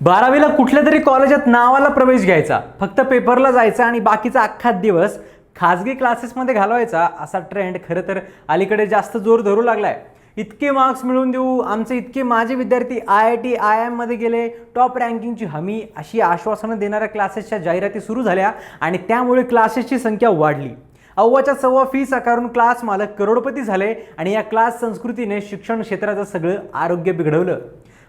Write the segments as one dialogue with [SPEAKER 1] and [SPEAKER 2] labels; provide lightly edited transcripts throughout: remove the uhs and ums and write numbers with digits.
[SPEAKER 1] 12वीला कुठल्या तरी कॉलेजात नावाला प्रवेश घ्यायचा, फक्त पेपरला जायचा आणि बाकीचा अख्खा दिवस खाजगी क्लासेसमध्ये घालवायचा, असा ट्रेंड खरं तर अलीकडे जास्त जोर धरू लागलाय. इतके मार्क्स मिळवून देऊ, आमचे इतके माझे विद्यार्थी IIT IIM मध्ये गेले, टॉप रँकिंगची हमी, अशी आश्वासनं देणाऱ्या क्लासेसच्या जाहिराती सुरू झाल्या आणि त्यामुळे क्लासेसची संख्या वाढली. अव्वाच्या सव्वा फी आकारून क्लास मालक करोडपती झाले आणि या क्लास संस्कृतीने शिक्षण क्षेत्राचं सगळं आरोग्य बिघडवलं.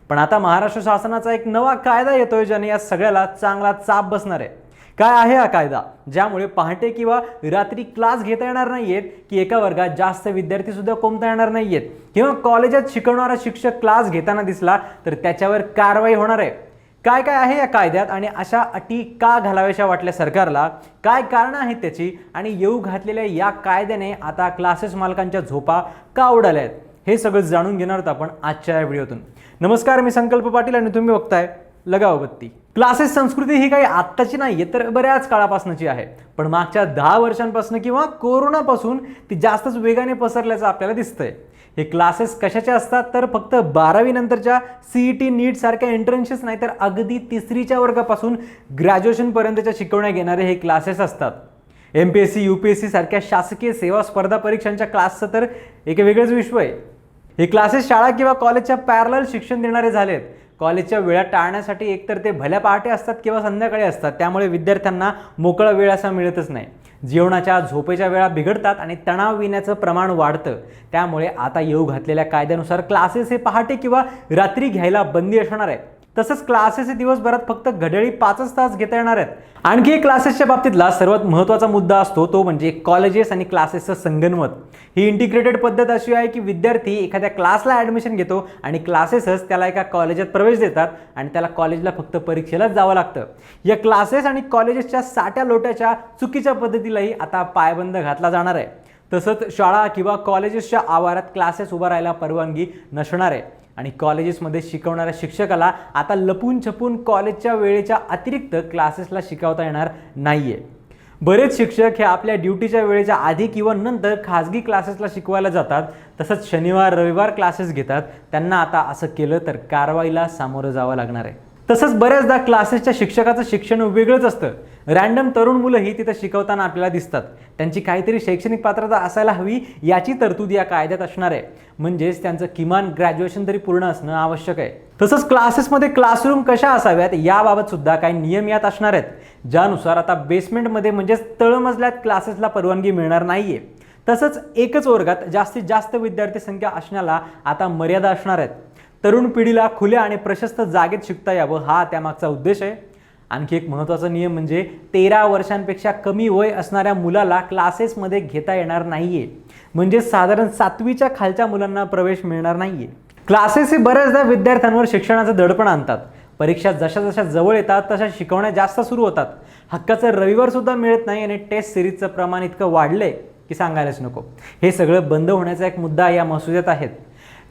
[SPEAKER 1] पण आता महाराष्ट्र शासनाचा एक नवा कायदा येतोय, ज्याने या सगळ्याला चांगला चाप बसणार आहे. काय आहे हा कायदा? ज्यामुळे पहाटे किंवा रात्री क्लास घेता येणार नाहीयेत, की एका वर्गात जास्त विद्यार्थी सुद्धा कोंबता येणार नाहीयेत, किंवा कॉलेजात शिकवणारा शिक्षक क्लास घेताना दिसला तर त्याच्यावर कारवाई होणार आहे. काय काय आहे या कायद्यात आणि अशा अटी का घालाव्याशा वाटल्या सरकारला, काय कारण आहेत त्याची, आणि येऊ घातलेल्या या कायद्याने आता क्लासेस मालकांच्या झोपा का उडाल्या आहेत, हे सगळं जाणून घेणार आहोत आपण आजच्या या व्हिडिओतून. नमस्कार, मी संकल्प पाटील आणि तुम्ही बघताय लगाव बत्ती. क्लासेस संस्कृती ही काही आत्ताची नाहीये, तर बऱ्याच काळापासूनची आहे. पण मागच्या 10 वर्षांपासून किंवा कोरोनापासून ती जास्तच वेगाने पसरल्याचं आपल्याला दिसतंय. हे क्लासेस कशाचे असतात तर फक्त 12वी नंतरच्या CET नीट सारख्या एंट्रन्सेस नाही, तर अगदी 3रीच्या वर्गापासून ग्रॅज्युएशन पर्यंतच्या शिकवण्या घेणारे हे क्लासेस असतात. MPSC UPSC सारख्या शासकीय सेवा स्पर्धा परीक्षांच्या क्लासचं तर एक वेगळंच विश्व आहे. हे क्लासेस शाळा किंवा कॉलेजच्या पॅरलल शिक्षण देणारे झालेत. कॉलेजच्या वेळा टाळण्यासाठी एकतर ते भल्या पहाटे असतात किंवा संध्याकाळी असतात, त्यामुळे विद्यार्थ्यांना मोकळा वेळ असा मिळतच नाही. जेवणाच्या झोपेच्या वेळा बिघडतात आणि तणाव येण्याचं प्रमाण वाढतं. त्यामुळे आता येऊ घातलेल्या कायद्यानुसार क्लासेस हे पहाटे किंवा रात्री घ्यायला बंदी असणार आहे. तसंच क्लासेस हे दिवसभरात फक्त घड्याळी 5च तास घेता येणार आहेत. आणखी एक क्लासेसच्या बाबतीतला सर्वात महत्त्वाचा मुद्दा असतो तो म्हणजे कॉलेजेस आणि क्लासेसचं संगनमत. ही इंटिग्रेटेड पद्धत अशी आहे की विद्यार्थी एखाद्या क्लासला ॲडमिशन घेतो आणि क्लासेसच त्याला एका कॉलेजात प्रवेश देतात आणि त्याला कॉलेजला फक्त परीक्षेलाच जावं लागतं. या क्लासेस आणि कॉलेजेसच्या साट्या लोट्याच्या चुकीच्या पद्धतीलाही आता पायबंद घातला जाणार आहे. तसंच शाळा किंवा कॉलेजेसच्या आवारात क्लासेस उभा राहायला परवानगी नसणार आहे आणि कॉलेजेसमध्ये शिकवणाऱ्या शिक्षकाला आता लपून छपून कॉलेजच्या वेळेच्या अतिरिक्त क्लासेसला शिकवता येणार नाहीये. बरेच शिक्षक हे आपल्या ड्युटीच्या वेळेच्या आधी किंवा नंतर खाजगी क्लासेसला शिकवायला जातात. तसंच शनिवार रविवार क्लासेस घेतात. त्यांना आता असं केलं तर कारवाईला सामोरं जावं लागणार आहे. तसंच बऱ्याचदा क्लासेसच्या शिक्षकाचं शिक्षण वेगळंच असतं. रँडम तरुण मुलंही तिथं शिकवताना आपल्याला दिसतात. त्यांची काहीतरी शैक्षणिक पात्रता असायला हवी याची तरतूद या कायद्यात असणार आहे. म्हणजेच त्यांचं किमान ग्रॅज्युएशन तरी पूर्ण असणं आवश्यक आहे. तसंच क्लासेसमध्ये क्लासरूम कशा असाव्यात याबाबत सुद्धा काही नियम यात असणार आहेत, ज्यानुसार आता बेसमेंटमध्ये म्हणजेच तळमजल्यात क्लासेसला परवानगी मिळणार नाहीये. तसंच एकच वर्गात जास्तीत जास्त विद्यार्थी संख्या असण्याला आता मर्यादा असणार आहेत. तरुण पिढीला खुल्या आणि प्रशस्त जागेत शिकता यावं हा त्यामागचा उद्देश आहे. आणखी एक महत्त्वाचा नियम म्हणजे 13 वर्षांपेक्षा कमी वय असणाऱ्या मुलाला क्लासेसमध्ये घेता येणार नाहीये. म्हणजे साधारण 7वीच्या खालच्या मुलांना प्रवेश मिळणार नाहीये. क्लासेस हे बऱ्याचदा विद्यार्थ्यांवर शिक्षणाचं दडपण आणतात. परीक्षा जशा जशा जवळ येतात तशा शिकवण्या जास्त सुरू होतात. हक्काचं रविवार सुद्धा मिळत नाही आणि टेस्ट सिरीजचं प्रमाण इतकं वाढलंय की सांगायलाच नको. हे सगळं बंद होण्याचा एक मुद्दा या मसुद्यात आहेत.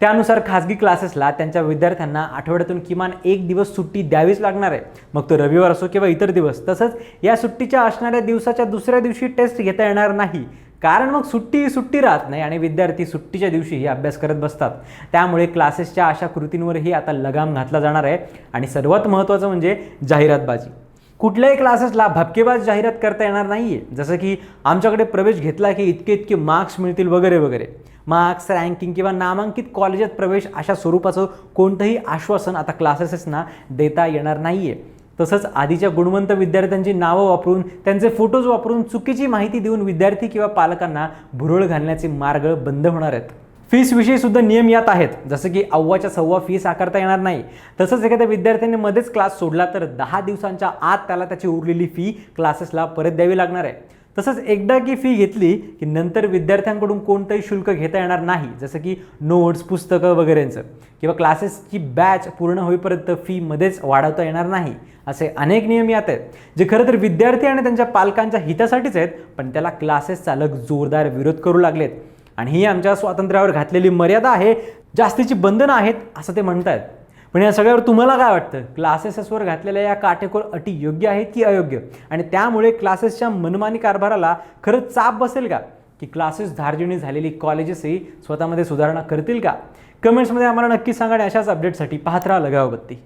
[SPEAKER 1] त्यानुसार खाजगी क्लासेसला त्यांच्या विद्यार्थ्यांना आठवड्यातून किमान 1 दिवस सुट्टी द्यावीच लागणार आहे, मग तो रविवार असो किंवा इतर दिवस. तसंच या सुट्टीच्या असणाऱ्या दिवसाच्या दुसऱ्या दिवशी टेस्ट घेता येणार नाही, कारण मग सुट्टी राहत नाही आणि विद्यार्थी सुट्टीच्या दिवशीही अभ्यास करत बसतात. त्यामुळे क्लासेसच्या अशा कृतींवरही आता लगाम घातला जाणार आहे. आणि सर्वात महत्त्वाचं म्हणजे जाहिरातबाजी. कुठल्याही क्लासेसला भपकेबाज जाहिरात करता येणार नाहीये, जसं की आमच्याकडे प्रवेश घेतला की इतके मार्क्स मिळतील वगैरे वगैरे. मार्क्स, रँकिंग किंवा नामांकित कॉलेजात प्रवेश अशा स्वरूपाचं कोणतंही आश्वासन आता क्लासेसना देता येणार नाहीये. तसंच आधीच्या गुणवंत विद्यार्थ्यांची नावं वापरून, त्यांचे फोटोज वापरून चुकीची माहिती देऊन विद्यार्थी किंवा पालकांना भुरळ घालण्याचे मार्ग बंद होणार आहेत. फीसविषयी सुद्धा नियम यात आहेत, जसं की अव्वाच्या सव्वा फीस आकारता येणार नाही. तसंच एखाद्या विद्यार्थ्याने मध्येच क्लास सोडला तर 10 दिवसांच्या आत त्याला त्याची उरलेली फी क्लासेसला परत द्यावी लागणार आहे. तसंच एकदा की फी घेतली की नंतर विद्यार्थ्यांकडून कोणतंही शुल्क घेता येणार नाही, जसं की नोट्स, पुस्तकं वगैरेंचं, किंवा क्लासेसची बॅच पूर्ण होईपर्यंत फी मध्येच वाढवता येणार नाही. असे अनेक नियम यात आहेत, जे खरं तर विद्यार्थी आणि त्यांच्या पालकांच्या हितासाठीच आहेत, पण त्याला क्लासेस चालक जोरदार विरोध करू लागलेत. आणि ही आमच्या स्वातंत्र्यावर घातलेली मर्यादा आहे, जास्तीची बंधनं आहेत असं ते म्हणतायत. पण या सगळ्यावर तुम्हाला काय वाटतं? क्लासेसवर घातलेल्या या काटेकोर अटी योग्य आहेत की अयोग्य? आणि त्यामुळे क्लासेसच्या मनमानी कारभाराला खरंच चाप बसेल का? की क्लासेस धार्जिणी झालेली कॉलेजेसही स्वतःमध्ये सुधारणा करतील का? कमेंट्समध्ये आम्हाला नक्की सांगा आणि अशाच अपडेटसाठी पाहत राहा लगाव बत्ती.